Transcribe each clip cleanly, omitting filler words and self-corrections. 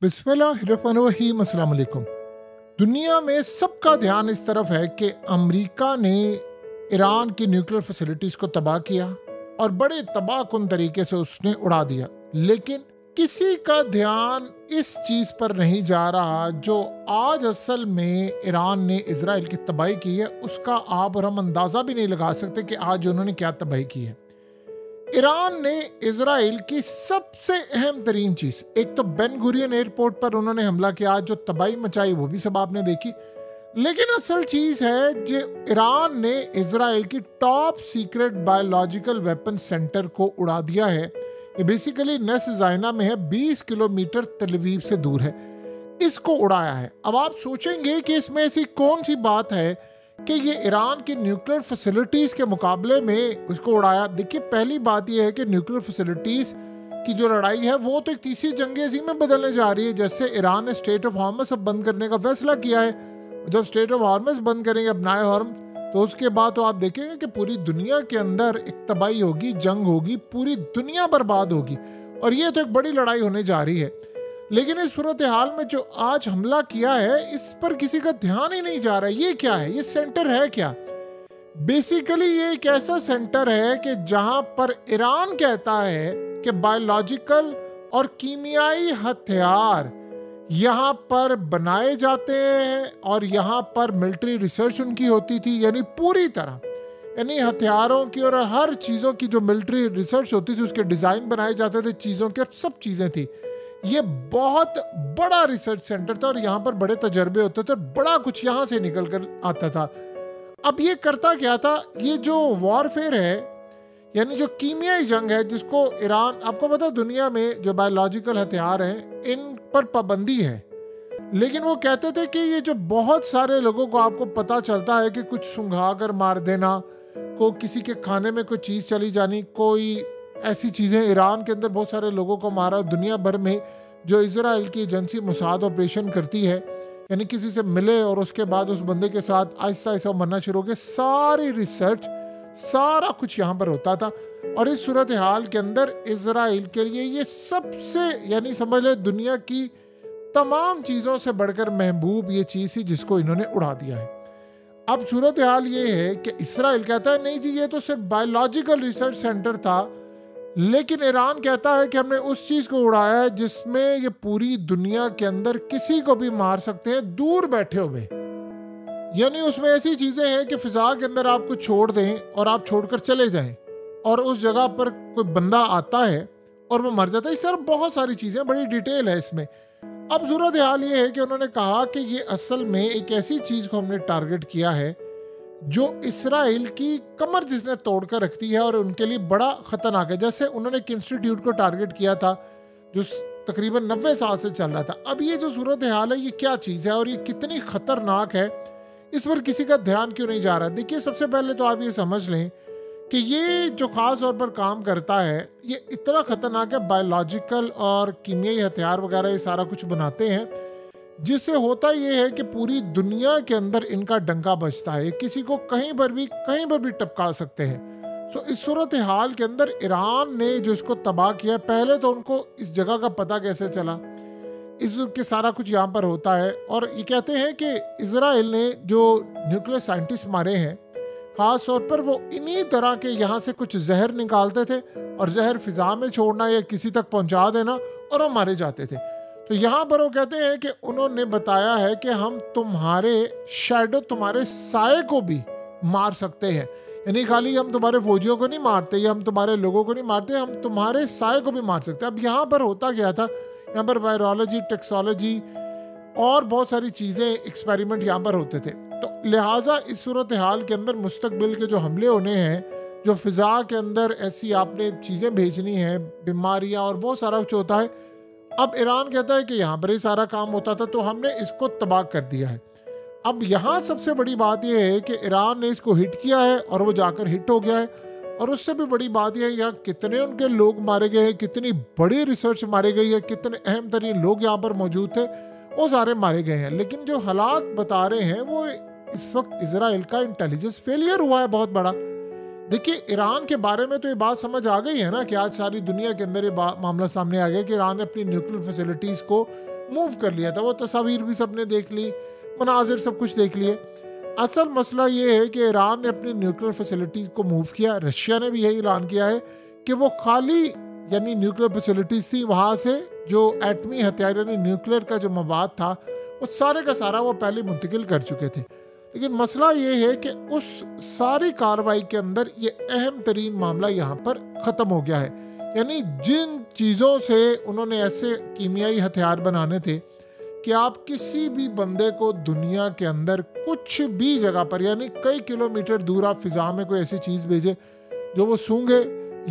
बिस्मिल्लाहिर्रहमानिर्रहीम। अस्सलाम वालेकुम। दुनिया में सबका ध्यान इस तरफ है कि अमेरिका ने ईरान की न्यूक्लियर फैसिलिटीज़ को तबाह किया और बड़े तबाहकुन तरीके से उसने उड़ा दिया, लेकिन किसी का ध्यान इस चीज़ पर नहीं जा रहा जो आज असल में ईरान ने इजराइल की तबाही की है। उसका आप और हम अंदाज़ा भी नहीं लगा सकते कि आज उन्होंने क्या तबाही की है। ईरान ने इजराइल की सबसे अहम तरीन चीज़, एक तो बेन गुरियन एयरपोर्ट पर उन्होंने हमला किया, जो तबाही मचाई वो भी सब आपने देखी, लेकिन असल चीज़ है जो ईरान ने इजराइल की top secret biological weapon centre को उड़ा दिया है। ये बेसिकली नेस ज़ायना में है, 20 किलोमीटर तल अवीव से दूर है, इसको उड़ाया है। अब आप सोचेंगे कि इसमें ऐसी कौन सी बात है कि ये ईरान की न्यूक्लियर फैसिलिटीज़ के मुकाबले में उसको उड़ाया। देखिए, पहली बात ये है कि न्यूक्लियर फैसिलिटीज़ की जो लड़ाई है वो तो एक तीसरी जंग अज़ीम में बदलने जा रही है। जैसे ईरान ने स्टेट ऑफ हॉर्मस अब बंद करने का फैसला किया है। जब स्टेट ऑफ हॉर्मस बंद करेंगे अपनाए हॉर्म, तो उसके बाद तो आप देखेंगे कि पूरी दुनिया के अंदर एक तबाही होगी, जंग होगी, पूरी दुनिया बर्बाद होगी, और ये तो एक बड़ी लड़ाई होने जा रही है। लेकिन इस सूरत हाल में जो आज हमला किया है, इस पर किसी का ध्यान ही नहीं जा रहा है। ये क्या है, ये सेंटर है क्या? बेसिकली ये एक ऐसा सेंटर है कि जहां पर ईरान कहता है कि बायोलॉजिकल और कीमियाई हथियार यहाँ पर बनाए जाते हैं और यहाँ पर मिलिट्री रिसर्च उनकी होती थी, यानी पूरी तरह, यानी हथियारों की और हर चीज़ों की जो मिलिट्री रिसर्च होती थी उसके डिज़ाइन बनाए जाते थे, चीज़ों की और सब चीज़ें थी। ये बहुत बड़ा रिसर्च सेंटर था और यहाँ पर बड़े तजर्बे होते थे और बड़ा कुछ यहाँ से निकल कर आता था। अब ये करता क्या था, ये जो वॉरफेयर है, यानी जो कीमियाई जंग है, जिसको ईरान, आपको पता है दुनिया में जो बायोलॉजिकल हथियार हैं इन पर पाबंदी है, लेकिन वो कहते थे कि ये जो बहुत सारे लोगों को आपको पता चलता है कि कुछ सुंघा कर मार देना, को किसी के खाने में कोई चीज़ चली जानी, कोई ऐसी चीज़ें, ईरान के अंदर बहुत सारे लोगों को मारा। दुनिया भर में जो इजराइल की एजेंसी मोसाद ऑपरेशन करती है, यानी किसी से मिले और उसके बाद उस बंदे के साथ आहिस्ता आहिस्ता मरना शुरू हो गया, सारी रिसर्च, सारा कुछ यहाँ पर होता था। और इस सूरत हाल के अंदर इजराइल के लिए ये सबसे, यानी समझ ले दुनिया की तमाम चीज़ों से बढ़कर महबूब ये चीज़ थी जिसको इन्होंने उड़ा दिया है। अब सूरत हाल ये है कि इजराइल कहता है नहीं जी, ये तो सिर्फ बायोलॉजिकल रिसर्च सेंटर था, लेकिन ईरान कहता है कि हमने उस चीज़ को उड़ाया है जिसमें ये पूरी दुनिया के अंदर किसी को भी मार सकते हैं दूर बैठे हुए। यानी उसमें ऐसी चीज़ें हैं कि फिजा के अंदर आपको छोड़ दें और आप छोड़कर चले जाएं और उस जगह पर कोई बंदा आता है और वो मर जाता है। इस तरह बहुत सारी चीज़ें, बड़ी डिटेल है इसमें। अब सूरत हाल ये है कि उन्होंने कहा कि ये असल में एक ऐसी चीज़ को हमने टारगेट किया है जो इसराइल की कमर जिसने तोड़ कर रखती है और उनके लिए बड़ा खतरनाक है। जैसे उन्होंने एक इंस्टीट्यूट को टारगेट किया था जो तकरीबन 90 साल से चल रहा था। अब ये जो सूरत हाल है, ये क्या चीज़ है और ये कितनी खतरनाक है, इस पर किसी का ध्यान क्यों नहीं जा रहा? देखिए, सबसे पहले तो आप ये समझ लें कि ये जो ख़ास तौर पर काम करता है, ये इतना ख़तरनाक है, बायोलॉजिकल और कीमियाई हथियार वगैरह ये सारा कुछ बनाते हैं, जिससे होता ये है कि पूरी दुनिया के अंदर इनका डंका बजता है, किसी को कहीं पर भी टपका सकते हैं। सो इस सूरत हाल के अंदर ईरान ने जो इसको तबाह किया, पहले तो उनको इस जगह का पता कैसे चला, इसके सारा कुछ यहाँ पर होता है। और ये कहते हैं कि इजराइल ने जो न्यूक्लियर साइंटिस्ट मारे हैं, ख़ास तौर पर वो इन्हीं तरह के यहाँ से कुछ जहर निकालते थे और जहर फिजा में छोड़ना या किसी तक पहुँचा देना और वो मारे जाते थे। तो यहाँ पर वो कहते हैं कि उन्होंने बताया है कि हम तुम्हारे शैडो, तुम्हारे साए को भी मार सकते हैं, यानी खाली हम तुम्हारे फौजियों को नहीं मारते या हम तुम्हारे लोगों को नहीं मारते, हम तुम्हारे साए को भी मार सकते हैं। अब यहाँ पर होता क्या था, यहाँ पर वायरोलॉजी, टेक्सोलॉजी और बहुत सारी चीज़ें, एक्सपेरिमेंट यहाँ पर होते थे। तो लिहाजा इस सूरत हाल के अंदर मुस्तकबिल के जो हमले होने हैं, जो फ़िज़ा के अंदर ऐसी आपने चीज़ें भेजनी हैं, बीमारियाँ और बहुत सारा कुछ होता है। अब ईरान कहता है कि यहाँ पर ही सारा काम होता था, तो हमने इसको तबाह कर दिया है। अब यहाँ सबसे बड़ी बात यह है कि ईरान ने इसको हिट किया है और वो जाकर हिट हो गया है, और उससे भी बड़ी बात यह है यहाँ कितने उनके लोग मारे गए हैं, कितनी बड़ी रिसर्च मारी गई है, कितने अहम तरीन लोग यहाँ पर मौजूद थे, वो सारे मारे गए हैं। लेकिन जो हालात बता रहे हैं वो इस वक्त इजराइल का इंटेलिजेंस फेलियर हुआ है बहुत बड़ा। देखिए, ईरान के बारे में तो ये बात समझ आ गई है ना कि आज सारी दुनिया के अंदर ये मामला सामने आ गया कि ईरान ने अपनी न्यूक्लियर फैसिलिटीज़ को मूव कर लिया था। वो तस्वीर भी सबने देख ली, मनाजिर सब कुछ देख लिए। असल मसला ये है कि ईरान ने अपनी न्यूक्लियर फैसिलिटीज़ को मूव किया। रशिया ने भी यही ऐलान किया है कि वो खाली यानी न्यूक्लियर फैसिलिटीज़ थी, वहाँ से जो एटमी हथियार यानी न्यूक्लियर का जो मवाद था वो सारे का सारा वो पहले मुंतकिल कर चुके थे। लेकिन मसला ये है कि उस सारी कार्रवाई के अंदर ये अहम तरीन मामला यहाँ पर ख़त्म हो गया है। यानी जिन चीज़ों से उन्होंने ऐसे कीमियाई हथियार बनाने थे कि आप किसी भी बंदे को दुनिया के अंदर कुछ भी जगह पर यानी कई किलोमीटर दूर आप फिजा में कोई ऐसी चीज़ भेजे जो वो सूंघे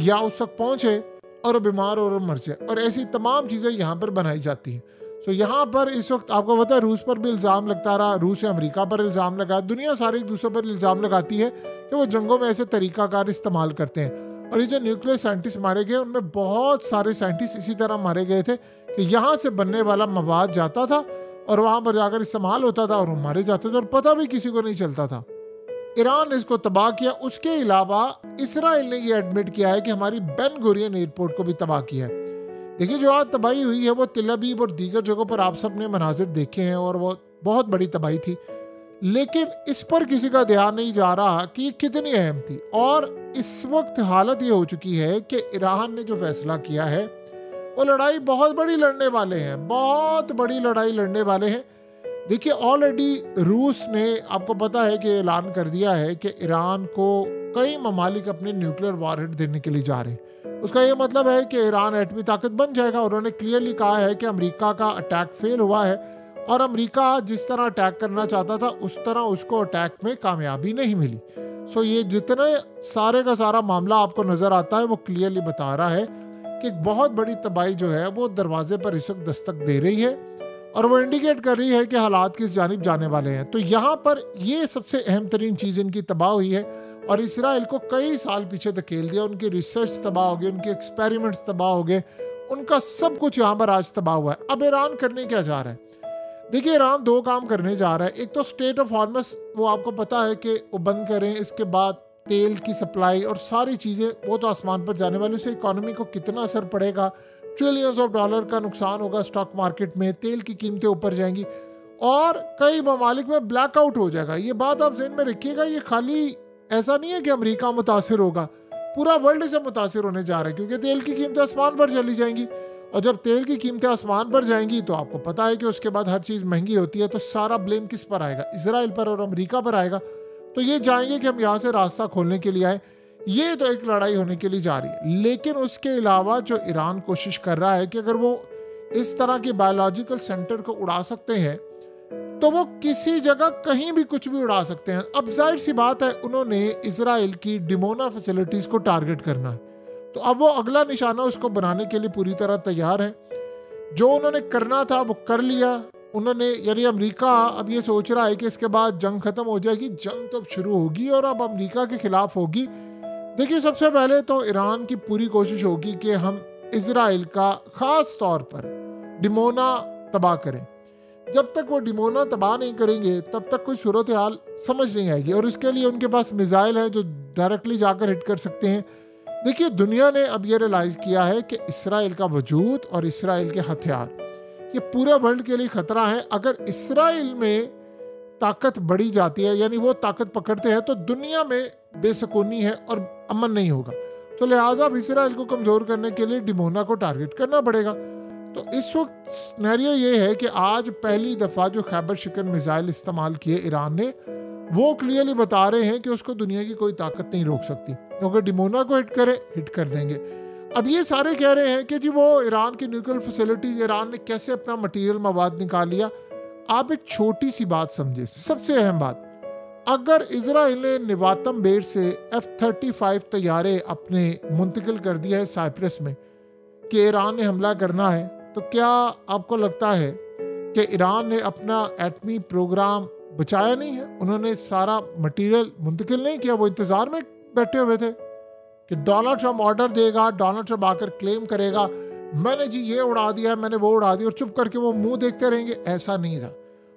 या उस तक पहुँचे और बीमार और मर जाए, और ऐसी तमाम चीज़ें यहाँ पर बनाई जाती हैं। सो यहाँ पर इस वक्त आपको पता है रूस पर भी इल्ज़ाम लगता रहा, रूस या अमेरिका पर इल्ज़ाम लगा, दुनिया सारी एक दूसरे पर इल्ज़ाम लगाती है कि वो जंगों में ऐसे तरीक़ाकार इस्तेमाल करते हैं। और ये जो न्यूक्लियर साइंटिस्ट मारे गए उनमें बहुत सारे साइंटिस्ट इसी तरह मारे गए थे कि यहाँ से बनने वाला मवाद जाता था और वहाँ पर जाकर इस्तेमाल होता था और वो मारे जाते थे और पता भी किसी को नहीं चलता था। ईरान ने इसको तबाह किया। उसके अलावा इसराइल ने ये एडमिट किया है कि हमारी बेन गुरियन एयरपोर्ट को भी तबाह किया है। देखिए जो आज तबाही हुई है वो तिल अबीब और दीगर जगहों पर आप सब ने मनाजिर देखे हैं और वो बहुत बड़ी तबाही थी, लेकिन इस पर किसी का ध्यान नहीं जा रहा कि ये कितनी अहम थी। और इस वक्त हालत ये हो चुकी है कि ईरान ने जो फैसला किया है वो लड़ाई बहुत बड़ी लड़ने वाले हैं, बहुत बड़ी लड़ाई लड़ने वाले हैं। देखिए ऑलरेडी रूस ने आपको पता है कि ऐलान कर दिया है कि ईरान को कई ममालिक अपने न्यूक्लियर वारहेड देने के लिए जा रहे हैं। उसका ये मतलब है कि ईरान एटमी ताकत बन जाएगा। उन्होंने क्लियरली कहा है कि अमेरिका का अटैक फेल हुआ है और अमेरिका जिस तरह अटैक करना चाहता था उस तरह उसको अटैक में कामयाबी नहीं मिली। सो ये जितने सारे का सारा मामला आपको नज़र आता है वो क्लियरली बता रहा है कि एक बहुत बड़ी तबाही जो है वो दरवाजे पर इस वक्त दस्तक दे रही है और वो इंडिकेट कर रही है कि हालात किस जानिब जाने वाले हैं। तो यहाँ पर ये सबसे अहम तरीन चीज़ इनकी तबाह हुई है और इसराइल को कई साल पीछे धकेल दिया। उनकी रिसर्च तबाह हो गई, उनके एक्सपेरिमेंट्स तबाह हो गए, उनका सब कुछ यहाँ पर आज तबाह हुआ है। अब ईरान करने क्या जा रहा है? देखिए ईरान दो काम करने जा रहा है। एक तो स्टेट ऑफ हॉर्मस वो आपको पता है कि वो बंद करें, इसके बाद तेल की सप्लाई और सारी चीज़ें वो तो आसमान पर जाने वाली, उससे इकॉनमी को कितना असर पड़ेगा, ट्रिलियंस ऑफ डॉलर का नुकसान होगा स्टॉक मार्केट में, तेल की कीमतें ऊपर जाएंगी और कई ममालिक में ब्लैकआउट हो जाएगा। ये बात आप ज़हन में रखिएगा। ये खाली ऐसा नहीं है कि अमेरिका मुतासिर होगा, पूरा वर्ल्ड से मुतासिर होने जा रहा है क्योंकि तेल की कीमतें आसमान पर चली जाएंगी और जब तेल की कीमतें आसमान पर जाएंगी तो आपको पता है कि उसके बाद हर चीज़ महंगी होती है। तो सारा ब्लेम किस पर आएगा? इसराइल पर और अमेरिका पर आएगा। तो ये चाहेंगे कि हम यहाँ से रास्ता खोलने के लिए आए। ये तो एक लड़ाई होने के लिए जा रही है। लेकिन उसके अलावा जो ईरान कोशिश कर रहा है कि अगर वो इस तरह के बायोलॉजिकल सेंटर को उड़ा सकते हैं तो वो किसी जगह कहीं भी कुछ भी उड़ा सकते हैं। अब जाहिर सी बात है उन्होंने इसराइल की डिमोना फैसिलिटीज़ को टारगेट करना है, तो अब वो अगला निशाना उसको बनाने के लिए पूरी तरह तैयार है। जो उन्होंने करना था वो कर लिया उन्होंने, यानी अमेरिका अब ये सोच रहा है कि इसके बाद जंग खत्म हो जाएगी। जंग तो अब शुरू होगी और अब अमेरिका के खिलाफ होगी। देखिए सबसे पहले तो ईरान की पूरी कोशिश होगी कि हम इसराइल का ख़ास तौर पर डिमोना तबाह करें। जब तक वो डिमोना तबाह नहीं करेंगे तब तक कोई सूरत हाल समझ नहीं आएगी और इसके लिए उनके पास मिसाइल हैं जो डायरेक्टली जाकर हिट कर सकते हैं। देखिए दुनिया ने अब ये रियलाइज़ किया है कि इसराइल का वजूद और इसराइल के हथियार ये पूरे वर्ल्ड के लिए ख़तरा है। अगर इसराइल में ताकत बढ़ी जाती है यानी वो ताकत पकड़ते हैं तो दुनिया में बेसुकूनी है और अमन नहीं होगा। तो लिहाजा अब इसराइल को कमज़ोर करने के लिए डिमोना को टारगेट करना पड़ेगा। तो इस वक्त सिनेरियो ये है कि आज पहली दफ़ा जो खैबर शिकन मिसाइल इस्तेमाल किए ईरान ने वो क्लियरली बता रहे हैं कि उसको दुनिया की कोई ताकत नहीं रोक सकती। तो अगर डिमोना को हिट करे हिट कर देंगे। अब ये सारे कह रहे हैं कि जी वो ईरान की न्यूक्लियर फैसिलिटीज ईरान ने कैसे अपना मटीरियल मवाद निकाल लिया। आप एक छोटी सी बात समझे, सबसे अहम बात, अगर इजराइल ने निवातम बेर से F-35 तैयारे अपने मुंतकिल कर दिया है साइप्रस में कि ईरान ने हमला करना है, तो क्या आपको लगता है कि ईरान ने अपना एटमी प्रोग्राम बचाया नहीं है? उन्होंने सारा मटीरियल मुंतकिल नहीं किया, वो इंतज़ार में बैठे हुए थे कि डोनाल्ड ट्रंप ऑर्डर देगा, डोनाल्ड ट्रंप आकर क्लेम करेगा मैंने जी ये उड़ा दिया, मैंने वो उड़ा दिया, और चुप करके वो मुंह देखते रहेंगे। ऐसा नहीं था,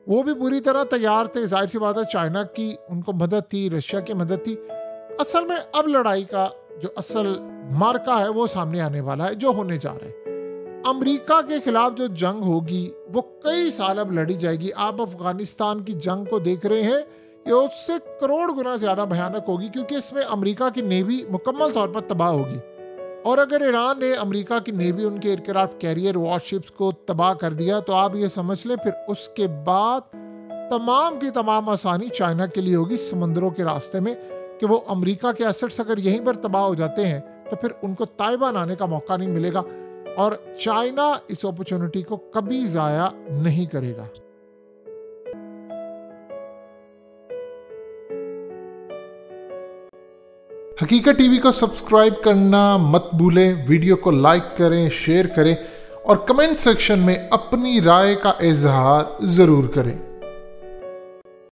वो भी पूरी तरह तैयार थे। जाहिर सी बात है चाइना की उनको मदद थी, रशिया की मदद थी। असल में अब लड़ाई का जो असल मार्का है वो सामने आने वाला है, जो होने जा रहा है। अमेरिका के खिलाफ जो जंग होगी वो कई साल अब लड़ी जाएगी। आप अफगानिस्तान की जंग को देख रहे हैं, ये उससे करोड़ गुना ज़्यादा भयानक होगी, क्योंकि इसमें अमेरिका की नेवी मुकम्मल तौर पर तबाह होगी। और अगर ईरान ने अमेरिका की नेवी, उनके एयरक्राफ्ट कैरियर, वॉरशिप्स को तबाह कर दिया, तो आप ये समझ लें फिर उसके बाद तमाम की तमाम आसानी चाइना के लिए होगी समंदरों के रास्ते में, कि वो अमेरिका के एसेट्स अगर यहीं पर तबाह हो जाते हैं तो फिर उनको ताइवान आने का मौका नहीं मिलेगा, और चाइना इस अपॉर्चुनिटी को कभी ज़ाया नहीं करेगा। हकीकत टीवी को सब्सक्राइब करना मत भूलें, वीडियो को लाइक करें, शेयर करें और कमेंट सेक्शन में अपनी राय का इजहार ज़रूर करें।